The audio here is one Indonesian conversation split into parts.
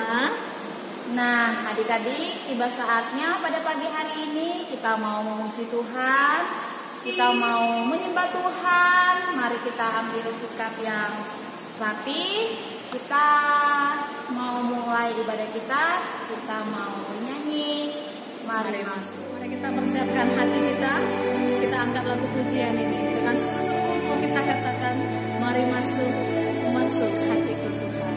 semua. Nah, adik-adik, tiba saatnya pada pagi hari ini kita mau memuji Tuhan, kita mau menyembah Tuhan. Mari kita ambil sikap yang rapi. Kita mau mulai ibadah kita mau nyanyi. Mari masuk. Mari kita persiapkan hati kita angkat lagu pujian ini dengan sungguh-sungguh mau kita katakan, mari masuk hatiku Tuhan.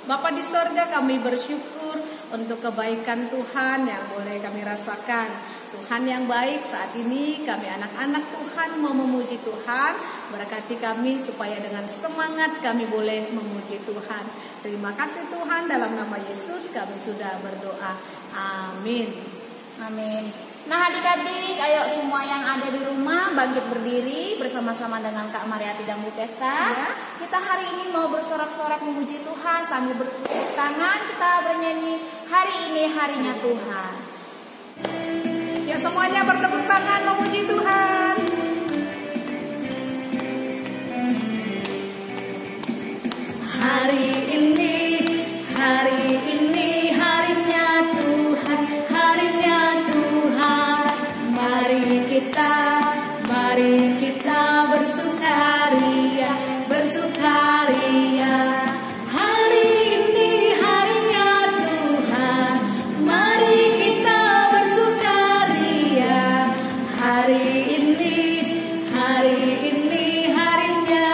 Bapa di sorga, kami bersyukur untuk kebaikan Tuhan yang boleh kami rasakan. Tuhan yang baik, saat ini kami anak-anak Tuhan mau memuji Tuhan. Berkati kami supaya dengan semangat kami boleh memuji Tuhan. Terima kasih Tuhan, dalam nama Yesus kami sudah berdoa. Amin. Amin. Nah, adik-adik, ayo semua yang ada di rumah bangkit berdiri bersama-sama dengan Kak Mariati dan Bu Pesta. Ya. Kita hari ini mau bersorak-sorak memuji Tuhan sambil bertepuk tangan, kita bernyanyi, hari ini harinya Tuhan. Ya, semuanya bertepuk tangan memuji Tuhan. Hari ini harinya Tuhan, harinya Tuhan. Mari kita bersukaria. Hari ini harinya Tuhan. Mari kita bersukaria. Hari ini harinya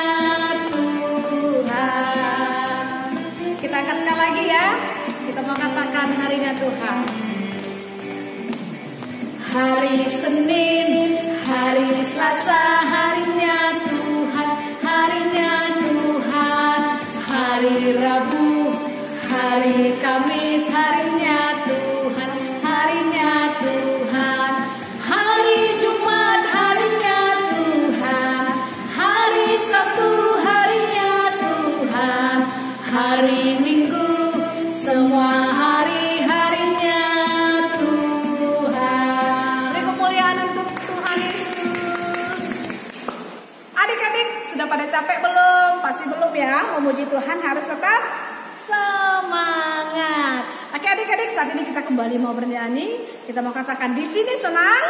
Tuhan. Kita angkat sekali lagi ya. Kita mau katakan harinya Tuhan. Hari Senin, hari Selasa, harinya Tuhan, harinya Tuhan. Hari Rabu, hari Kamis, harinya Tuhan, harinya Tuhan. Hari Jumat, harinya Tuhan. Hari Sabtu, harinya Tuhan. Hari Minggu, semua hari-harinya Tuhan. Beri kemuliaan untuk Tuhan Yesus. Adik-adik, sudah pada capek belum? Pasti belum ya. Memuji Tuhan harus tetap semangat. Oke adik-adik, saat ini kita kembali mau bernyanyi. Kita mau katakan, di sini senang,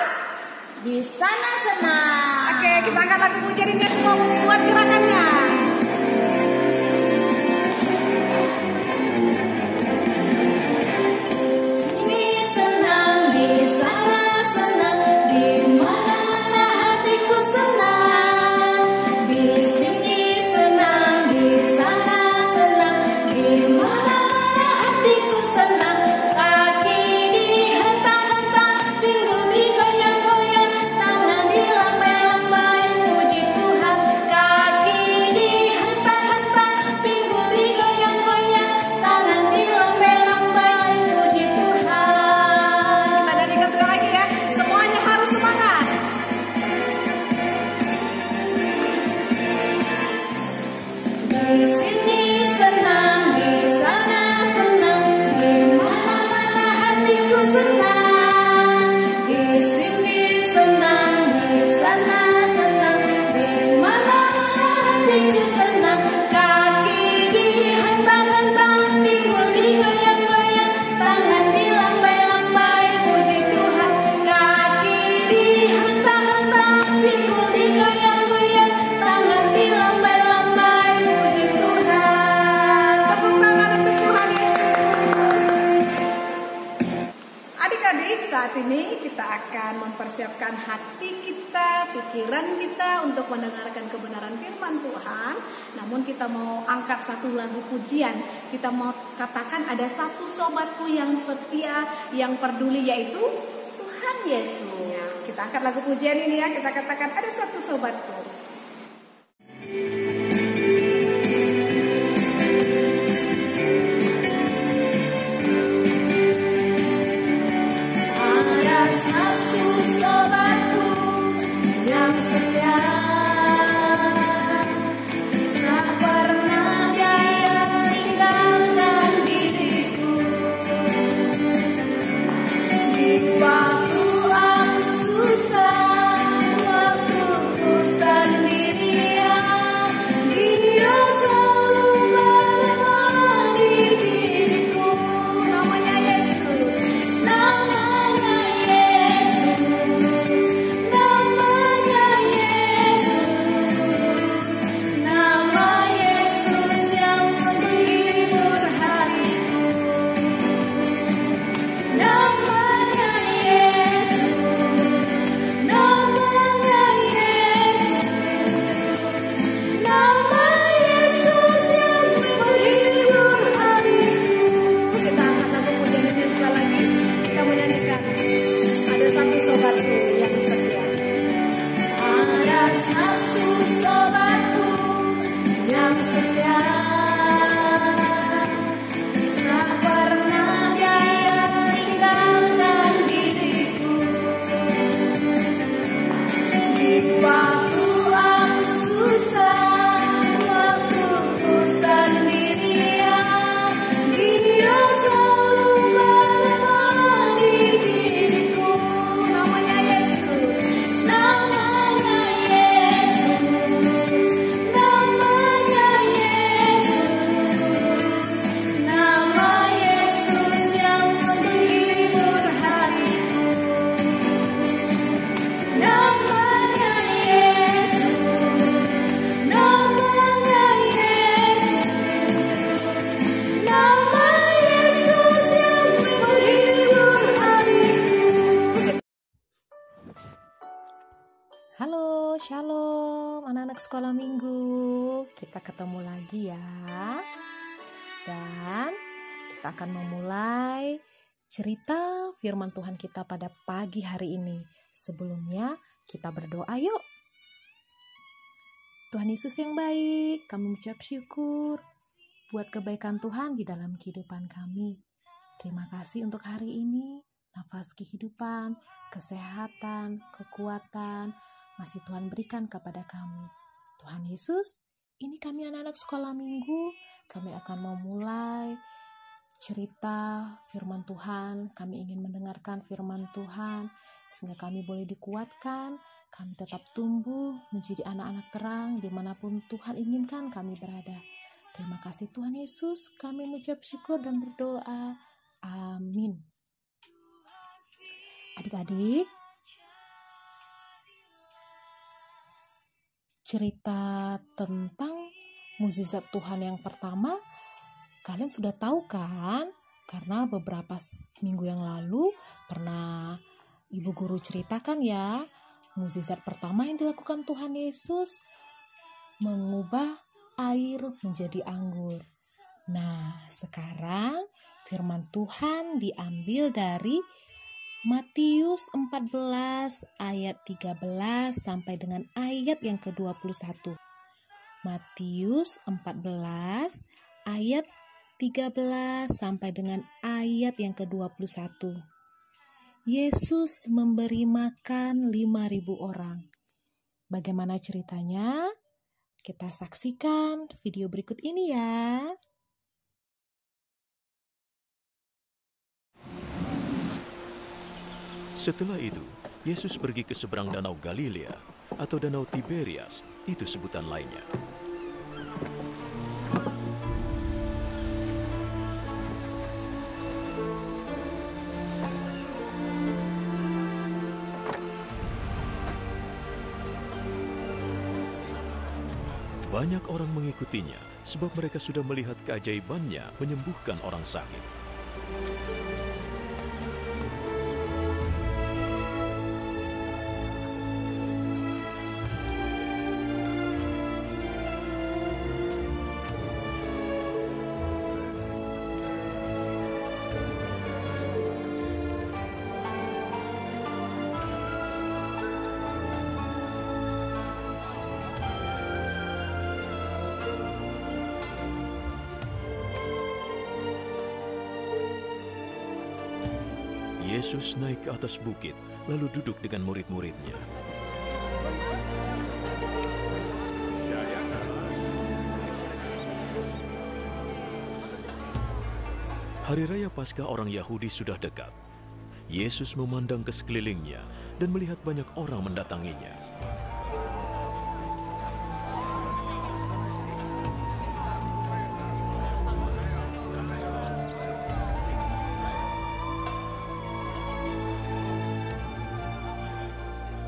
Di sana senang. Oke, kita angkat lagu pujian ini semua membuat gerakannya. Sini senang, di sana senang, di mana hatiku senang. Di sini senang, di sana senang, di mana hatiku senang. Kaki dihentak-hentak, pinggul digoyang-goyang, tangan dilambai-lambai, puji Tuhan. Kaki saat ini kita akan mempersiapkan hati kita, pikiran kita untuk mendengarkan kebenaran firman Tuhan. Namun kita mau angkat satu lagu pujian. Kita mau katakan ada satu sobatku yang setia, yang peduli, yaitu Tuhan Yesus. ya, kita angkat lagu pujian ini ya. Kita katakan ada satu sobatku. Halo, shalom anak-anak sekolah minggu. Kita ketemu lagi ya. Dan kita akan memulai cerita firman Tuhan kita pada pagi hari ini. Sebelumnya kita berdoa yuk. Tuhan Yesus yang baik, kami mengucap syukur buat kebaikan Tuhan di dalam kehidupan kami. Terima kasih untuk hari ini, nafas kehidupan, kesehatan, kekuatan, masih Tuhan berikan kepada kami. Tuhan Yesus, ini kami anak-anak sekolah minggu, kami akan memulai cerita firman Tuhan. Kami ingin mendengarkan firman Tuhan, sehingga kami boleh dikuatkan, kami tetap tumbuh menjadi anak-anak terang dimanapun Tuhan inginkan kami berada. Terima kasih Tuhan Yesus, kami mengucap syukur dan berdoa. Amin. Adik-adik, cerita tentang mukjizat Tuhan yang pertama kalian sudah tahu kan? Karena beberapa minggu yang lalu pernah ibu guru ceritakan ya, mukjizat pertama yang dilakukan Tuhan Yesus mengubah air menjadi anggur. Nah, sekarang firman Tuhan diambil dari Matius 14 ayat 13 sampai dengan ayat yang ke-21. Matius 14 ayat 13 sampai dengan ayat yang ke-21. Yesus memberi makan 5.000 orang. Bagaimana ceritanya? Kita saksikan video berikut ini ya. Setelah itu, Yesus pergi ke seberang danau Galilea atau danau Tiberias, itu sebutan lainnya. Banyak orang mengikutinya sebab mereka sudah melihat keajaibannya menyembuhkan orang sakit. Yesus naik ke atas bukit, lalu duduk dengan murid-muridnya. Hari Raya Paskah orang Yahudi sudah dekat. Yesus memandang ke sekelilingnya dan melihat banyak orang mendatanginya.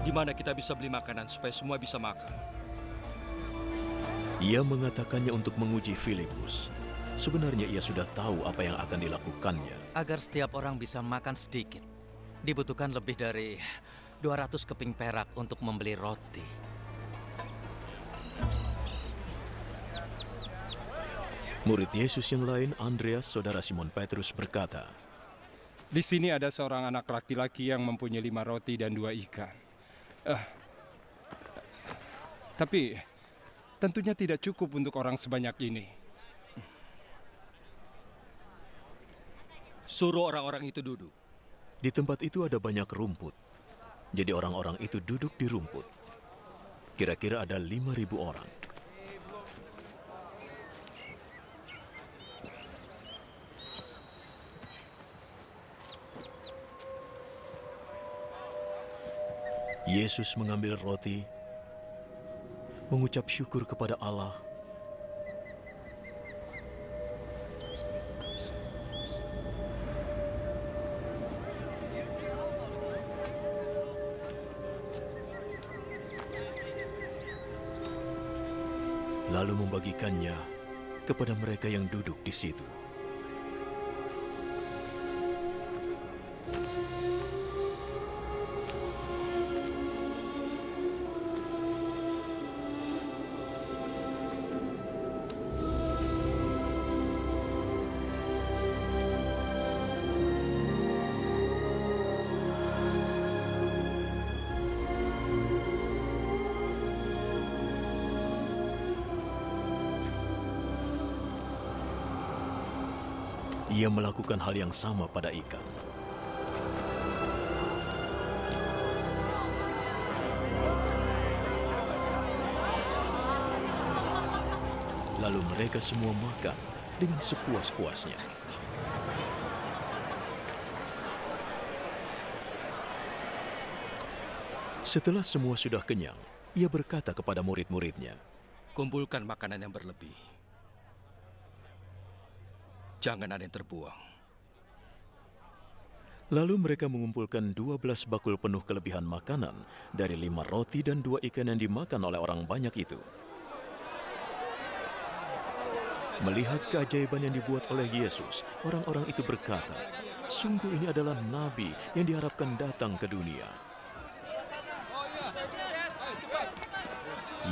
Di mana kita bisa beli makanan supaya semua bisa makan? Ia mengatakannya untuk menguji Filipus. Sebenarnya ia sudah tahu apa yang akan dilakukannya. Agar setiap orang bisa makan sedikit, dibutuhkan lebih dari 200 keping perak untuk membeli roti. Murid Yesus yang lain, Andreas, saudara Simon Petrus, berkata, "Di sini ada seorang anak laki-laki yang mempunyai 5 roti dan 2 ikan. Tapi tentunya tidak cukup untuk orang sebanyak ini." Suruh orang-orang itu duduk. di tempat itu ada banyak rumput. Jadi orang-orang itu duduk di rumput. Kira-kira ada 5.000 orang. Yesus mengambil roti, mengucap syukur kepada Allah, lalu membagikannya kepada mereka yang duduk di situ. Ia melakukan hal yang sama pada ikan. Lalu mereka semua makan dengan sepuas-puasnya. Setelah semua sudah kenyang, ia berkata kepada murid-muridnya, Kumpulkan makanan yang berlebih. Jangan ada yang terbuang. Lalu mereka mengumpulkan 12 bakul penuh kelebihan makanan dari 5 roti dan 2 ikan yang dimakan oleh orang banyak itu. Melihat keajaiban yang dibuat oleh Yesus, orang-orang itu berkata, sungguh ini adalah nabi yang diharapkan datang ke dunia.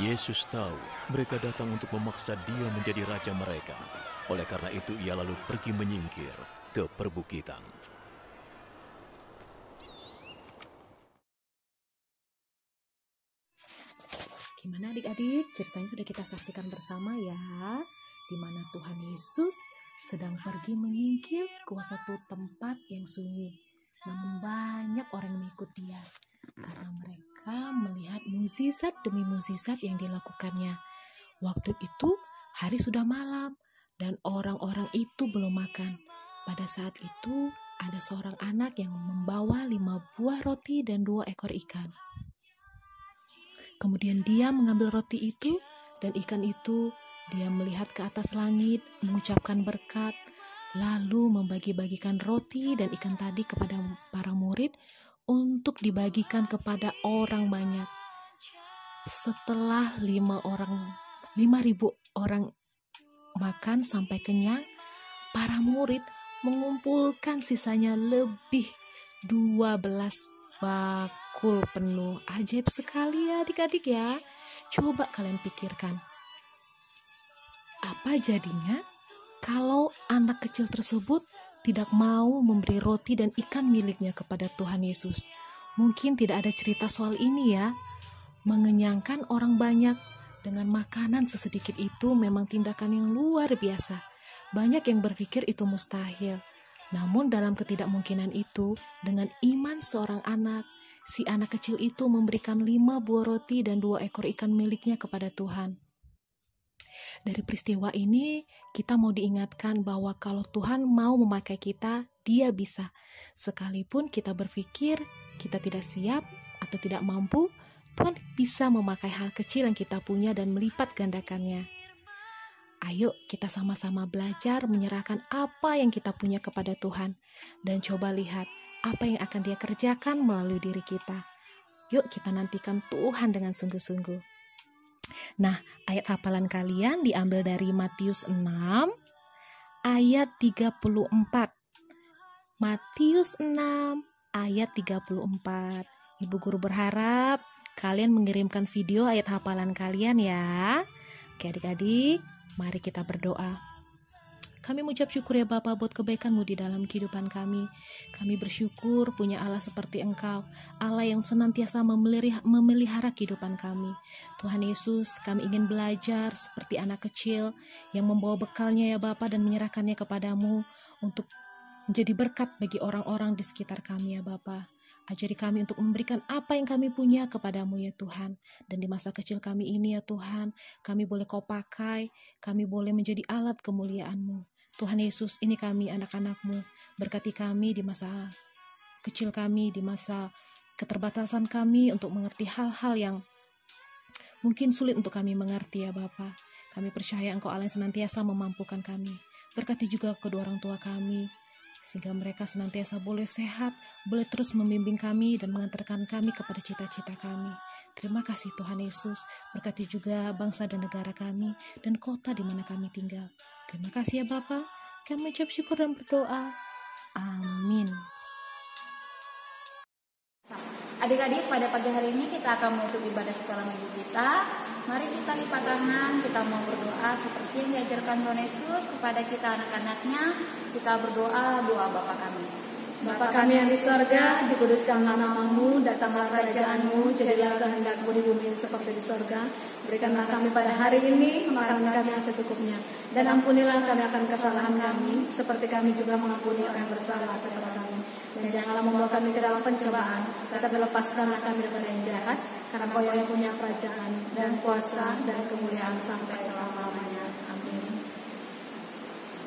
Yesus tahu mereka datang untuk memaksa dia menjadi raja mereka. Oleh karena itu ia lalu pergi menyingkir ke perbukitan. Gimana adik-adik? Ceritanya sudah kita saksikan bersama ya. Di mana Tuhan Yesus sedang pergi menyingkir ke suatu tempat yang sunyi. Namun banyak orang yang mengikut dia. Karena mereka melihat mukjizat demi mukjizat yang dilakukannya. Waktu itu hari sudah malam. Dan orang-orang itu belum makan. Pada saat itu ada seorang anak yang membawa 5 buah roti dan 2 ekor ikan. Kemudian dia mengambil roti itu dan ikan itu. Dia melihat ke atas langit, mengucapkan berkat, lalu membagi-bagikan roti dan ikan tadi kepada para murid untuk dibagikan kepada orang banyak. Setelah 5.000 orang makan sampai kenyang, para murid mengumpulkan sisanya lebih 12 bakul penuh. Ajaib sekali ya adik-adik ya. Coba kalian pikirkan. Apa jadinya kalau anak kecil tersebut tidak mau memberi roti dan ikan miliknya kepada Tuhan Yesus? Mungkin tidak ada cerita soal ini ya. Mengenyangkan orang banyak dengan makanan sesedikit itu memang tindakan yang luar biasa. Banyak yang berpikir itu mustahil. Namun dalam ketidakmungkinan itu, dengan iman seorang anak, si anak kecil itu memberikan 5 buah roti dan 2 ekor ikan miliknya kepada Tuhan. Dari peristiwa ini, kita mau diingatkan bahwa kalau Tuhan mau memakai kita, Dia bisa. Sekalipun kita berpikir kita tidak siap atau tidak mampu, Tuhan bisa memakai hal kecil yang kita punya dan melipat gandakannya. Ayo kita sama-sama belajar menyerahkan apa yang kita punya kepada Tuhan dan coba lihat apa yang akan Dia kerjakan melalui diri kita. Yuk kita nantikan Tuhan dengan sungguh-sungguh. Nah, ayat hafalan kalian diambil dari Matius 6 ayat 34. Matius 6 ayat 34. Ibu guru berharap kalian mengirimkan video ayat hafalan kalian ya. Oke adik-adik, mari kita berdoa. Kami mengucap syukur ya Bapa buat kebaikan-Mu di dalam kehidupan kami. Kami bersyukur punya Allah seperti Engkau, Allah yang senantiasa memelihara kehidupan kami. Tuhan Yesus, kami ingin belajar seperti anak kecil yang membawa bekalnya ya Bapa dan menyerahkannya kepadamu untuk menjadi berkat bagi orang-orang di sekitar kami ya Bapa. Ajari kami untuk memberikan apa yang kami punya kepadamu ya Tuhan. Dan di masa kecil kami ini ya Tuhan, kami boleh Kau pakai, kami boleh menjadi alat kemuliaan-Mu. Tuhan Yesus, ini kami anak-anak-Mu. Berkati kami di masa kecil kami, di masa keterbatasan kami untuk mengerti hal-hal yang mungkin sulit untuk kami mengerti ya Bapa. Kami percaya Engkau Allah yang senantiasa memampukan kami. Berkati juga kedua orang tua kami, sehingga mereka senantiasa boleh sehat, boleh terus membimbing kami dan mengantarkan kami kepada cita-cita kami. Terima kasih Tuhan Yesus, berkati juga bangsa dan negara kami dan kota di mana kami tinggal. Terima kasih ya Bapa, kami mengucap syukur dan berdoa. Amin. Adik-adik, pada pagi hari ini kita akan menutup ibadah sekolah minggu kita. Mari kita lipat tangan, kita mau berdoa seperti yang diajarkan Tuhan Yesus kepada kita anak-anaknya. Kita berdoa doa Bapa kami. Bapa kami yang di sorga, dikuduskanlah nama-Mu, datanglah kerajaan-Mu, jadilah kehendak-Mu di bumi seperti di sorga. Berikanlah kami pada hari ini makanan kami yang secukupnya, dan ampunilah kami akan kesalahan kami, seperti kami juga mengampuni orang yang bersalah kepada kami. Dan janganlah membawa kami ke dalam pencobaan, tetapi lepaskanlah kami daripada yang jahat, karena Kau yang punya kerajaan dan kuasa dan kemuliaan sampai selama-lamanya. Amin.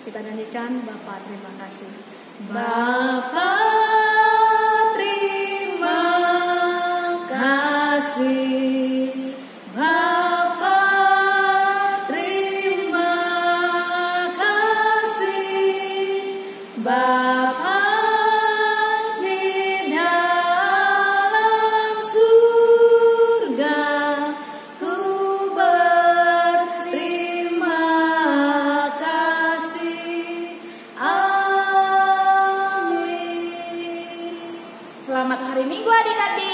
Kita nyanyikan Bapa terima kasih. Bapa terima kasih, Bapa terima kasih, Bapa di dalam surga, ku berterima kasih. Selamat hari Minggu adik-adik.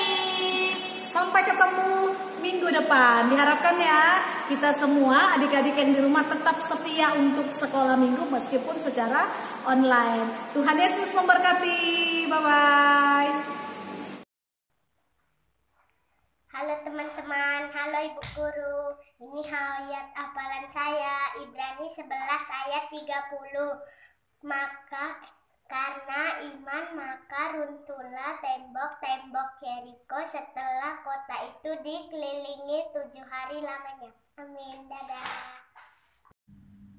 Sampai ketemu minggu depan. Diharapkan ya kita semua adik-adik yang di rumah tetap setia untuk sekolah minggu meskipun secara online. Tuhan Yesus memberkati. Bye-bye. Halo teman-teman, halo Ibu Guru. Ini ayat hafalan saya, Ibrani 11 ayat 30. Karena iman maka runtuhlah tembok-tembok Yeriko setelah kota itu dikelilingi 7 hari lamanya. Amin. Dadah.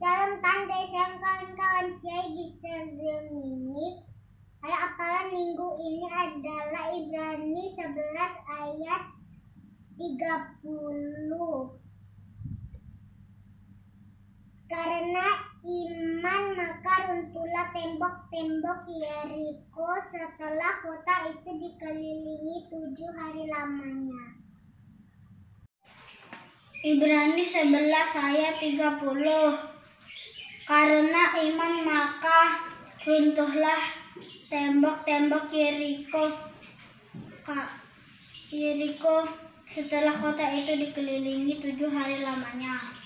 Salam tante, salam kawan-kawan. Saya Gisel Mini. Ayat hafalan minggu ini adalah Ibrani 11 ayat 30. Karena iman maka runtuhlah tembok-tembok Yeriko setelah kota itu dikelilingi 7 hari lamanya. Ibrani 11 ayat 30. Karena iman maka runtuhlah tembok-tembok Yeriko setelah kota itu dikelilingi 7 hari lamanya.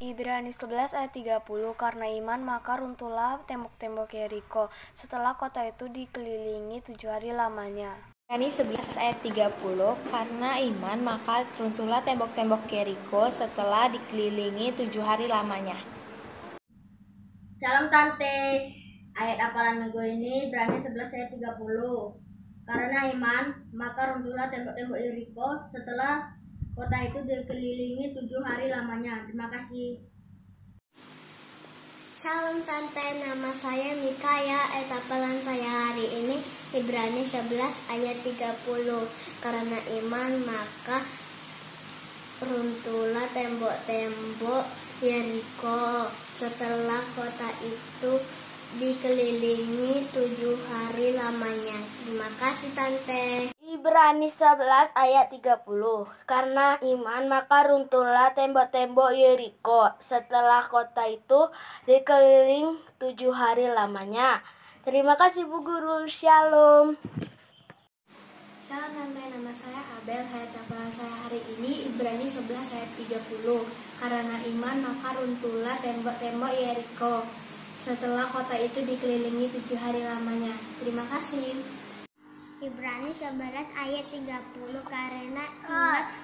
Ibrani 11 ayat 30. Karena iman maka runtuhlah tembok-tembok Yeriko setelah kota itu dikelilingi 7 hari lamanya. Ibrani 11 ayat 30. Karena iman maka runtuhlah tembok-tembok Yeriko setelah dikelilingi 7 hari lamanya. Salam tante. Ayat hafalan minggu ini Ibrani 11 ayat 30. Karena iman, maka runtuhlah tembok-tembok Yeriko setelah kota itu dikelilingi 7 hari lamanya. Terima kasih. Salam Tante, nama saya Mika ya. Ayat hafalan saya hari ini Ibrani 11 ayat 30. Karena iman, maka runtuhlah tembok-tembok Yeriko setelah kota itu dikelilingi 7 hari lamanya. Terima kasih Tante. Ibrani 11 ayat 30. Karena iman maka runtuhlah tembok-tembok Yeriko setelah kota itu dikeliling 7 hari lamanya. Terima kasih Bu Guru. Shalom. Shalom Tante, nama saya Abel. Ayat hafalan saya hari ini Ibrani 11 ayat 30. Karena iman maka runtuhlah tembok-tembok Yeriko setelah kota itu dikelilingi 7 hari lamanya. Terima kasih. Ibrani 11 ayat 30. Karena iman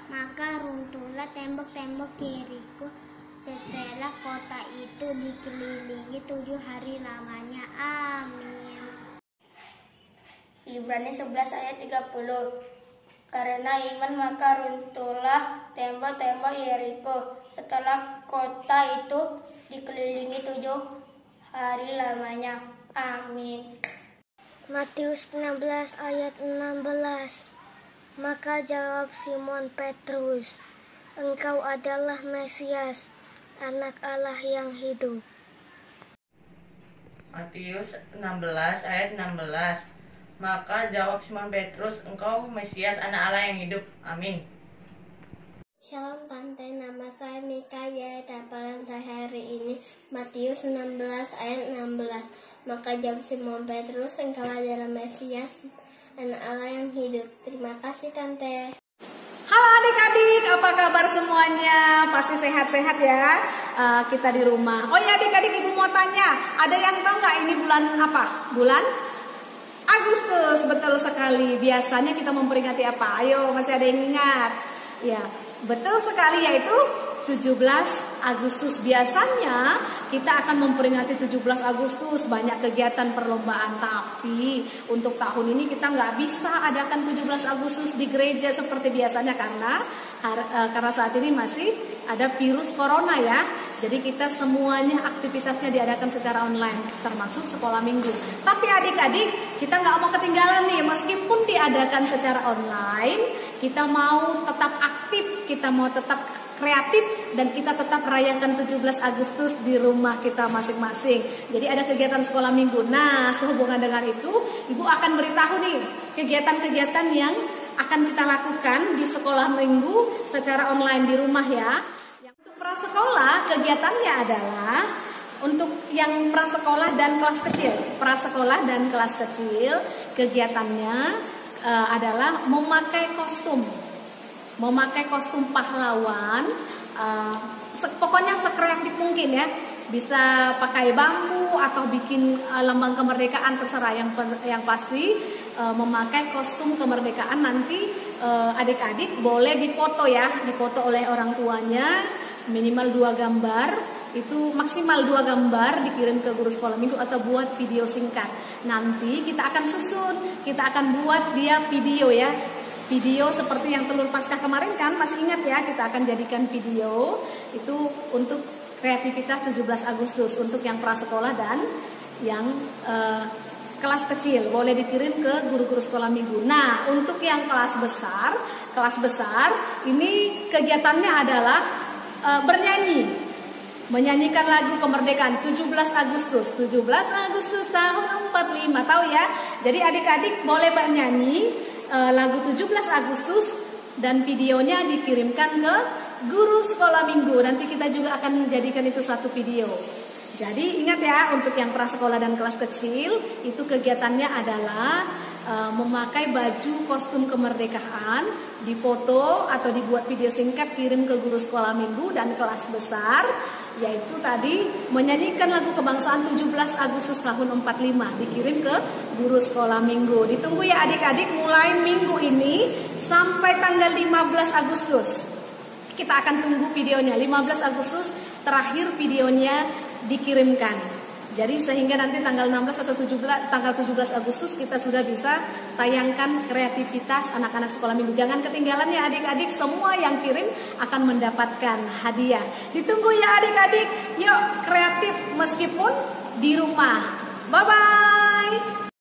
maka runtuhlah tembok-tembok Yeriko setelah kota itu dikelilingi 7 hari lamanya. Amin. Ibrani 11 ayat 30. Karena iman maka runtuhlah tembok-tembok Yeriko setelah kota itu dikelilingi 7 hari lamanya. Amin. Matius 16 ayat 16. Maka jawab Simon Petrus, "Engkau adalah Mesias, Anak Allah yang hidup." Matius 16 ayat 16. Maka jawab Simon Petrus, "Engkau Mesias, Anak Allah yang hidup." Amin. Shalom Tante, nama saya Mika ya. Hafalan saya hari ini Matius 16 ayat 16. Maka jawab Simon Petrus, "Engkau adalah Mesias, Anak Allah yang hidup." Terima kasih Tante. Halo adik-adik, apa kabar semuanya? Pasti sehat-sehat ya. Kita di rumah. Oh ya adik-adik, ibu mau tanya, ada yang tahu nggak ini bulan apa? Bulan Agustus, betul sekali. Biasanya kita memperingati apa? Ayo, masih ada yang ingat? Ya, betul sekali, yaitu 17 Agustus. Biasanya kita akan memperingati 17 Agustus, banyak kegiatan perlombaan. Tapi untuk tahun ini kita nggak bisa adakan 17 Agustus di gereja seperti biasanya karena saat ini masih ada virus corona ya. Jadi kita semuanya aktivitasnya diadakan secara online, termasuk sekolah minggu. Tapi adik-adik, kita nggak mau ketinggalan nih, meskipun diadakan secara online, kita mau tetap aktif, kita mau tetap kreatif, dan kita tetap rayakan 17 Agustus di rumah kita masing-masing. Jadi ada kegiatan sekolah minggu. Nah, sehubungan dengan itu, Ibu akan beritahu nih kegiatan-kegiatan yang akan kita lakukan di sekolah minggu secara online di rumah ya. Untuk prasekolah, kegiatannya adalah untuk yang prasekolah dan kelas kecil. Prasekolah dan kelas kecil, kegiatannya adalah memakai kostum pahlawan, pokoknya sekreatif mungkin ya. Bisa pakai bambu atau bikin lambang kemerdekaan, terserah. Yang pasti memakai kostum kemerdekaan. Nanti adik-adik boleh dipoto ya, dipoto oleh orang tuanya, minimal 2 gambar. Itu maksimal 2 gambar dikirim ke guru sekolah minggu atau buat video singkat. Nanti kita akan susun, kita akan buat dia video ya. Video seperti yang Telur Paskah kemarin kan, masih ingat ya, kita akan jadikan video itu untuk kreativitas 17 Agustus untuk yang prasekolah dan yang kelas kecil. Boleh dikirim ke guru-guru sekolah minggu. Nah, untuk yang kelas besar ini kegiatannya adalah menyanyikan lagu kemerdekaan 17 Agustus tahun 45, tahu ya? Jadi adik-adik boleh bernyanyi lagu 17 Agustus dan videonya dikirimkan ke guru sekolah minggu. Nanti kita juga akan menjadikan itu satu video. Jadi ingat ya, untuk yang prasekolah dan kelas kecil itu kegiatannya adalah memakai baju kostum kemerdekaan, difoto atau dibuat video singkat, kirim ke guru sekolah minggu. Dan kelas besar yaitu tadi menyanyikan lagu kebangsaan 17 Agustus tahun 45, dikirim ke guru sekolah minggu. Ditunggu ya adik-adik, mulai minggu ini sampai tanggal 15 Agustus. Kita akan tunggu videonya. 15 Agustus terakhir videonya dikirimkan. Jadi sehingga nanti tanggal 16 atau 17 Agustus kita sudah bisa tayangkan kreativitas anak-anak sekolah minggu. Jangan ketinggalan ya adik-adik, semua yang kirim akan mendapatkan hadiah. Ditunggu ya adik-adik, yuk kreatif meskipun di rumah. Bye-bye.